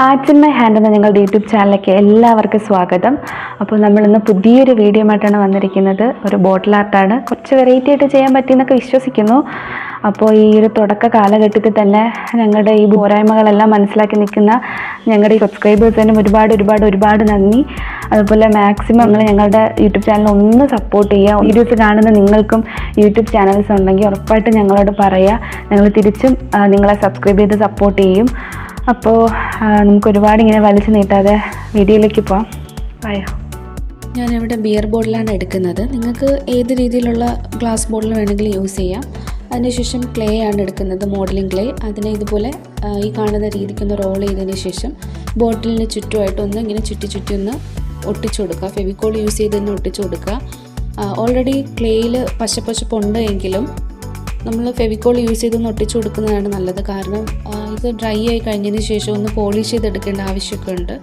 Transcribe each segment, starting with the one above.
Arts in my hand എന്ന ഞങ്ങളുടെ YouTube ചാനലിലേക്ക് എല്ലാവർക്കും സ്വാഗതം. അപ്പോൾ നമ്മളിന്ന് പുതിയൊരു വീഡിയോ ആയിട്ടാണ് വന്നിരിക്കുന്നത്. ഒരു ബോട്ടിൽ ആർട്ടാണ്. കുറച്ച് വെറൈറ്റി ആയിട്ട് ചെയ്യാൻ പറ്റിയെന്നൊക്കെ വിശ്വസിക്കുന്നു. അപ്പോൾ ഈ ഒരു തുടക്ക കാലഘട്ടത്തിൽ തന്നെ ഞങ്ങളുടെ ഈ പോരായ്മകളെല്ലാം മനസ്സിലാക്കി നിൽക്കുന്ന ഞങ്ങളുടെ ഈ സബ്സ്ക്രൈബേഴ്സിനും ഒരുപാട് നന്ദി. അതുപോലെ മാക്സിമം നിങ്ങൾ ഞങ്ങളുടെ യൂട്യൂബ് ചാനൽ ഒന്ന് സപ്പോർട്ട് ചെയ്യുക. വീഡിയോസ് കാണുന്ന നിങ്ങൾക്കും യൂട്യൂബ് ചാനൽസ് ഉണ്ടെങ്കിൽ ഉറപ്പായിട്ട് ഞങ്ങളോട് പറയുക. ഞങ്ങൾ തിരിച്ചും നിങ്ങളെ സബ്സ്ക്രൈബ് ചെയ്ത് സപ്പോർട്ട് ചെയ്യും. അപ്പോൾ നമുക്ക് ഒരുപാട് ഇങ്ങനെ വലിച്ചു നീട്ടാതെ വീഡിയോയിലേക്ക് പോവാം. ആയോ? ഞാനിവിടെ ബിയർ ബോട്ടിലാണ് എടുക്കുന്നത്. നിങ്ങൾക്ക് ഏത് രീതിയിലുള്ള ഗ്ലാസ് ബോട്ടിൽ വേണമെങ്കിലും യൂസ് ചെയ്യാം. അതിനുശേഷം ക്ലേ ആണ് എടുക്കുന്നത്, മോഡലിംഗ് ക്ലേ. അതിനെ ഇതുപോലെ ഈ കാണുന്ന രീതിക്കൊന്ന് റോൾ ചെയ്തതിന് ശേഷം ബോട്ടിലിന് ചുറ്റുമായിട്ട് ഒന്ന് ഇങ്ങനെ ചുറ്റി ഒന്ന് ഒട്ടിച്ചു കൊടുക്കുക. ഫെവിക്കോൾ യൂസ് ചെയ്ത് തന്നെ ഒട്ടിച്ചു കൊടുക്കുക. ഓൾറെഡി ക്ലേയിൽ പശപ്പുണ്ട് എങ്കിലും നമ്മൾ ഫെവിക്കോൾ യൂസ് ചെയ്തൊന്ന് ഒട്ടിച്ചു കൊടുക്കുന്നതാണ് നല്ലത്. കാരണം ഇത് ഡ്രൈ ആയി കഴിഞ്ഞതിന് ശേഷം ഒന്ന് പോളിഷ് ചെയ്തെടുക്കേണ്ട ആവശ്യമൊക്കെ ഉണ്ട്.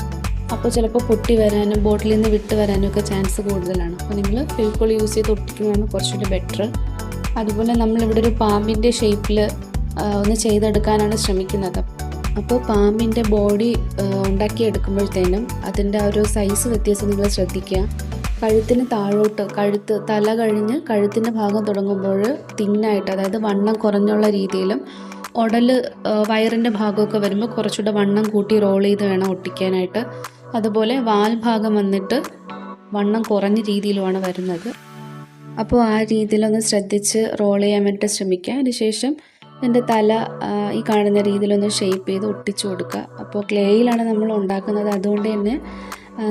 അപ്പോൾ ചിലപ്പോൾ പൊട്ടി വരാനും ബോട്ടിലിൽ നിന്ന് വിട്ട് വരാനും ഒക്കെ ചാൻസ് കൂടുതലാണ്. അപ്പോൾ നിങ്ങൾ ഫെവിക്കോൾ യൂസ് ചെയ്ത് ഒട്ടിക്കുന്നതാണ് കുറച്ചുകൂടി ബെറ്റർ. അതുപോലെ നമ്മളിവിടെ ഒരു പാമ്പിൻ്റെ ഷേപ്പിൽ ഒന്ന് ചെയ്തെടുക്കാനാണ് ശ്രമിക്കുന്നത്. അപ്പോൾ പാമ്പിൻ്റെ ബോഡി ഉണ്ടാക്കിയെടുക്കുമ്പോഴത്തേനും അതിൻ്റെ ആ ഒരു സൈസ് വ്യത്യാസം നിങ്ങൾ ശ്രദ്ധിക്കുക. കഴുത്തിന് താഴോട്ട് തല കഴിഞ്ഞ് കഴുത്തിൻ്റെ ഭാഗം തുടങ്ങുമ്പോൾ തിന്നായിട്ട്, അതായത് വണ്ണം കുറഞ്ഞുള്ള രീതിയിലും, വയറിൻ്റെ ഭാഗമൊക്കെ വരുമ്പോൾ കുറച്ചുകൂടെ വണ്ണം കൂട്ടി റോൾ ചെയ്ത് വേണം ഒട്ടിക്കാനായിട്ട്. അതുപോലെ വാൽ ഭാഗം വന്നിട്ട് വണ്ണം കുറഞ്ഞ രീതിയിലുമാണ് വരുന്നത്. അപ്പോൾ ആ രീതിയിലൊന്ന് ശ്രദ്ധിച്ച് റോൾ ചെയ്യാൻ വേണ്ടിയിട്ട് ശ്രമിക്കുക. അതിനുശേഷം എൻ്റെ തല ഈ കാണുന്ന രീതിയിലൊന്ന് ഷേപ്പ് ചെയ്ത് ഒട്ടിച്ചു കൊടുക്കുക. അപ്പോൾ ക്ലേയിലാണ് നമ്മൾ ഉണ്ടാക്കുന്നത്, അതുകൊണ്ട് തന്നെ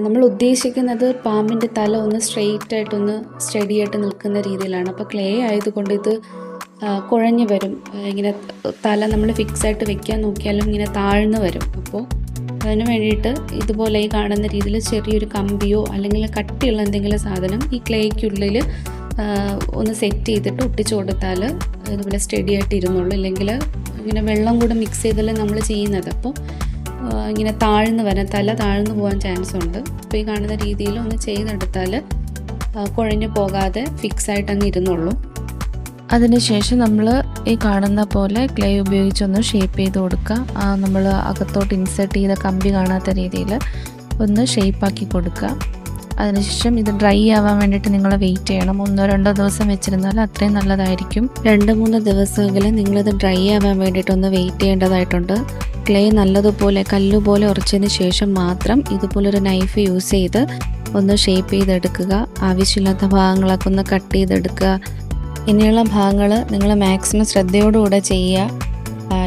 നമ്മൾ ഉദ്ദേശിക്കുന്നത് പാമ്പിൻ്റെ തല ഒന്ന് സ്ട്രെയിറ്റ് ആയിട്ടൊന്ന് സ്റ്റഡി ആയിട്ട് നിൽക്കുന്ന രീതിയിലാണ്. അപ്പോൾ ക്ലേ ആയതുകൊണ്ട് ഇത് കുഴഞ്ഞു വരും. ഇങ്ങനെ തല നമ്മൾ ഫിക്സ് ആയിട്ട് വെക്കാൻ നോക്കിയാലും ഇങ്ങനെ താഴ്ന്നു വരും. അപ്പോൾ അതിന് വേണ്ടിയിട്ട് ഇതുപോലെ ഈ കാണുന്ന രീതിയിൽ ചെറിയൊരു കമ്പിയോ അല്ലെങ്കിൽ കട്ടിയുള്ള എന്തെങ്കിലും സാധനം ഈ ക്ലേക്കുള്ളിൽ ഒന്ന് സെറ്റ് ചെയ്തിട്ട് ഒട്ടിച്ചു കൊടുത്താൽ ഇതുപോലെ സ്റ്റഡി ആയിട്ട് ഇരുന്നുള്ളൂ. ഇല്ലെങ്കിൽ ഇങ്ങനെ വെള്ളം കൂടെ മിക്സ് ചെയ്തല്ലേ നമ്മൾ ചെയ്യുന്നത്. അപ്പോൾ ഇങ്ങനെ തല താഴ്ന്നു പോകാൻ ചാൻസ് ഉണ്ട്. അപ്പോൾ ഈ കാണുന്ന രീതിയിൽ ഒന്ന് ചെയ്തെടുത്താൽ കുഴഞ്ഞു പോകാതെ ഫിക്സ് ആയിട്ട് അങ്ങ് ഇരുന്നുള്ളൂ. അതിനുശേഷം നമ്മൾ ഈ കാണുന്ന പോലെ ക്ലേ ഉപയോഗിച്ചൊന്ന് ഷേപ്പ് ചെയ്ത് കൊടുക്കുക. നമ്മൾ അകത്തോട്ട് ഇൻസേർട്ട് ചെയ്ത കമ്പി കാണാത്ത രീതിയിൽ ഒന്ന് ഷേപ്പാക്കി കൊടുക്കുക. അതിനുശേഷം ഇത് ഡ്രൈ ആവാൻ വേണ്ടിയിട്ട് നിങ്ങൾ വെയിറ്റ് ചെയ്യണം. 1-2 ദിവസം വെച്ചിരുന്നാൽ അത്രയും നല്ലതായിരിക്കും. 2-3 ദിവസമെങ്കിലും നിങ്ങളിത് ഡ്രൈ ആവാൻ വേണ്ടിയിട്ടൊന്ന് വെയിറ്റ് ചെയ്യേണ്ടതായിട്ടുണ്ട്. ക്ലേ നല്ലതുപോലെ കല്ലുപോലെ ഉറച്ചതിന് ശേഷം മാത്രം ഇതുപോലൊരു നൈഫ് യൂസ് ചെയ്ത് ഒന്ന് ഷേപ്പ് ചെയ്തെടുക്കുക. ആവശ്യമില്ലാത്ത ഭാഗങ്ങളൊക്കെ ഒന്ന് കട്ട് ചെയ്തെടുക്കുക. ഇനിയുള്ള ഭാഗങ്ങൾ നിങ്ങൾ മാക്സിമം ശ്രദ്ധയോടുകൂടെ ചെയ്യുക.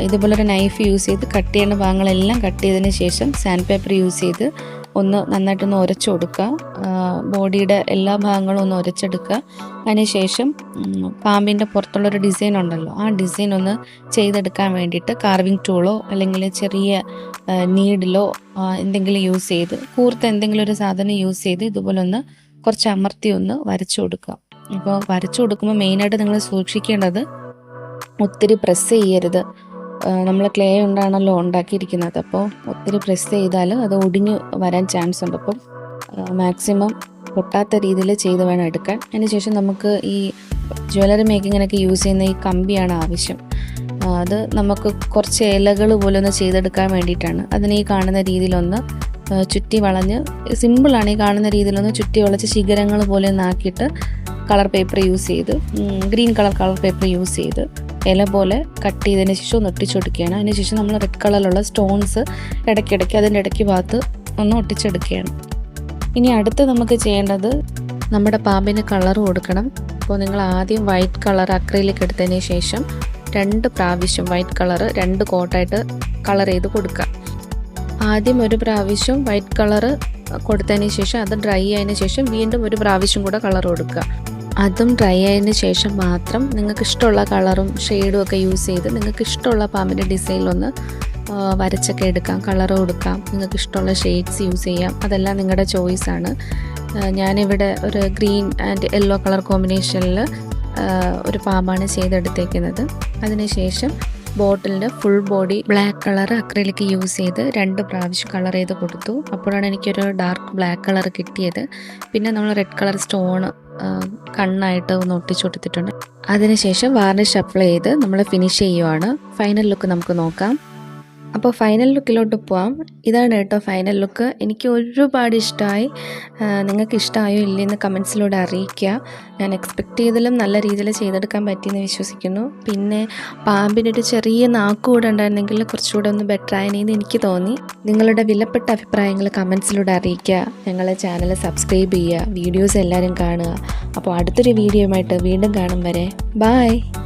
ഇതുപോലൊരു നൈഫ് യൂസ് ചെയ്ത് കട്ട് ചെയ്യേണ്ട ഭാഗങ്ങളെല്ലാം കട്ട് ചെയ്തതിന് ശേഷം സാൻഡ് പേപ്പർ യൂസ് ചെയ്ത് ഒന്ന് നന്നായിട്ടൊന്ന് ഉരച്ചു കൊടുക്കുക. ബോഡിയുടെ എല്ലാ ഭാഗങ്ങളും ഒന്ന് ഉരച്ചെടുക്കുക. അതിനുശേഷം പാമ്പിൻ്റെ പുറത്തുള്ളൊരു ഡിസൈൻ ഉണ്ടല്ലോ, ആ ഡിസൈൻ ഒന്ന് ചെയ്തെടുക്കാൻ വേണ്ടിയിട്ട് കാർവിങ് ടൂളോ അല്ലെങ്കിൽ ചെറിയ നീഡിലോ എന്തെങ്കിലും യൂസ് ചെയ്ത്, കൂർത്ത എന്തെങ്കിലും ഒരു സാധനം യൂസ് ചെയ്ത് ഇതുപോലെ ഒന്ന് കുറച്ച് അമർത്തി ഒന്ന് വരച്ചു കൊടുക്കുക. ഇപ്പോൾ വരച്ചു കൊടുക്കുമ്പോൾ മെയിനായിട്ട് നിങ്ങൾ സൂക്ഷിക്കേണ്ടത് ഒത്തിരി പ്രസ് ചെയ്യരുത്. നമ്മൾ ക്ലേ കൊണ്ടാണല്ലോ ഉണ്ടാക്കിയിരിക്കുന്നത്. അപ്പോൾ ഒത്തിരി പ്രസ് ചെയ്താൽ അത് ഒടിഞ്ഞു വരാൻ ചാൻസ് ഉണ്ട്. അപ്പം മാക്സിമം പൊട്ടാത്ത രീതിയിൽ ചെയ്ത് വേണം എടുക്കാൻ. അതിനുശേഷം നമുക്ക് ഈ ജ്വല്ലറി മേക്കിങ്ങിനൊക്കെ യൂസ് ചെയ്യുന്ന ഈ കമ്പിയാണ് ആവശ്യം. അത് നമുക്ക് കുറച്ച് ഇലകൾ പോലെ ഒന്ന് ചെയ്തെടുക്കാൻ വേണ്ടിയിട്ടാണ്. അതിന് ഈ കാണുന്ന രീതിയിലൊന്ന് ചുറ്റി വളഞ്ഞ്, സിമ്പിളാണ്, ഈ കാണുന്ന രീതിയിലൊന്ന് ചുറ്റി വളച്ച് ശിഖരങ്ങൾ പോലെ ഒന്ന് ആക്കിയിട്ട് കളർ പേപ്പർ യൂസ് ചെയ്ത്, ഗ്രീൻ കളർ പേപ്പർ യൂസ് ചെയ്ത് ഇല പോലെ കട്ട് ചെയ്തതിന് ശേഷം ഒന്ന് ഒട്ടിച്ചൊടുക്കുകയാണ്. അതിനുശേഷം നമ്മൾ റെഡ് കളറിലുള്ള സ്റ്റോൺസ് ഇടയ്ക്കിടയ്ക്ക് അതിൻ്റെ ഇടയ്ക്ക് ഭാഗത്ത് ഒന്ന് ഒട്ടിച്ചെടുക്കുകയാണ്. ഇനി അടുത്ത് നമുക്ക് ചെയ്യേണ്ടത് നമ്മുടെ പാമ്പിന് കളർ കൊടുക്കണം. അപ്പോൾ നിങ്ങൾ ആദ്യം വൈറ്റ് കളർ അക്രിലിക് എടുത്തതിന് ശേഷം 2 പ്രാവശ്യം വൈറ്റ് കളർ 2 കോട്ടായിട്ട് കളർ ചെയ്ത് കൊടുക്കുക. ആദ്യം ഒരു പ്രാവശ്യം വൈറ്റ് കളർ കൊടുത്തതിന് ശേഷം അത് ഡ്രൈ ആയതിനു ശേഷം വീണ്ടും ഒരു പ്രാവശ്യം കൂടെ കളർ കൊടുക്കുക. അതും ഡ്രൈ ആയതിനു ശേഷം മാത്രം നിങ്ങൾക്ക് ഇഷ്ടമുള്ള കളറും ഷെയ്ഡും ഒക്കെ യൂസ് ചെയ്ത് നിങ്ങൾക്ക് ഇഷ്ടമുള്ള പാമ്പിൻ്റെ ഡിസൈനിലൊന്ന് വരച്ചൊക്കെ എടുക്കാം, കളർ കൊടുക്കാം. നിങ്ങൾക്ക് ഇഷ്ടമുള്ള ഷെയ്ഡ്സ് യൂസ് ചെയ്യാം. അതെല്ലാം നിങ്ങളുടെ ചോയ്സാണ്. ഞാനിവിടെ ഒരു ഗ്രീൻ ആൻഡ് യെല്ലോ കളർ കോമ്പിനേഷനിൽ ഒരു പാമ്പാണ് ചെയ്തെടുത്തേക്കുന്നത്. അതിനുശേഷം ബോട്ടിലിൻ്റെ full body black colour acrylic use ചെയ്ത് 2 പ്രാവശ്യം കളർ ചെയ്ത് കൊടുത്തു. അപ്പോഴാണ് എനിക്കൊരു ഡാർക്ക് ബ്ലാക്ക് കളർ കിട്ടിയത്. പിന്നെ നമ്മൾ റെഡ് കളർ സ്റ്റോൺ കണ്ണായിട്ട് ഒന്ന് ഒട്ടിച്ചു കൊടുത്തിട്ടുണ്ട്. അതിനുശേഷം വാർണിഷ് അപ്ലൈ ചെയ്ത് നമ്മൾ ഫിനിഷ് ചെയ്യുവാണ്. ഫൈനൽ ലുക്ക് നമുക്ക് നോക്കാം. അപ്പോൾ ഫൈനൽ ലുക്കിലോട്ട് പോവാം. ഇതാണ് കേട്ടോ ഫൈനൽ ലുക്ക്. എനിക്ക് ഒരുപാട് ഇഷ്ടമായി. നിങ്ങൾക്ക് ഇഷ്ടമായോ ഇല്ലയെന്ന് കമൻസിലൂടെ അറിയിക്കുക. ഞാൻ എക്സ്പെക്റ്റ് ചെയ്തതിലും നല്ല രീതിയിൽ ചെയ്തെടുക്കാൻ പറ്റിയെന്ന് വിശ്വസിക്കുന്നു. പിന്നെ പാമ്പിനൊരു ചെറിയ നാക്ക് കൂടെ ഉണ്ടായിരുന്നെങ്കിൽ കുറച്ചുകൂടെ ഒന്ന് ബെറ്റർ ആയെന്ന് എനിക്ക് തോന്നി. നിങ്ങളുടെ വിലപ്പെട്ട അഭിപ്രായങ്ങൾ കമൻസിലൂടെ അറിയിക്കുക. ഞങ്ങളെ ചാനൽ സബ്സ്ക്രൈബ് ചെയ്യുക, വീഡിയോസ് എല്ലാവരും കാണുക. അപ്പോൾ അടുത്തൊരു വീഡിയോയുമായിട്ട് വീണ്ടും കാണും വരെ ബൈ.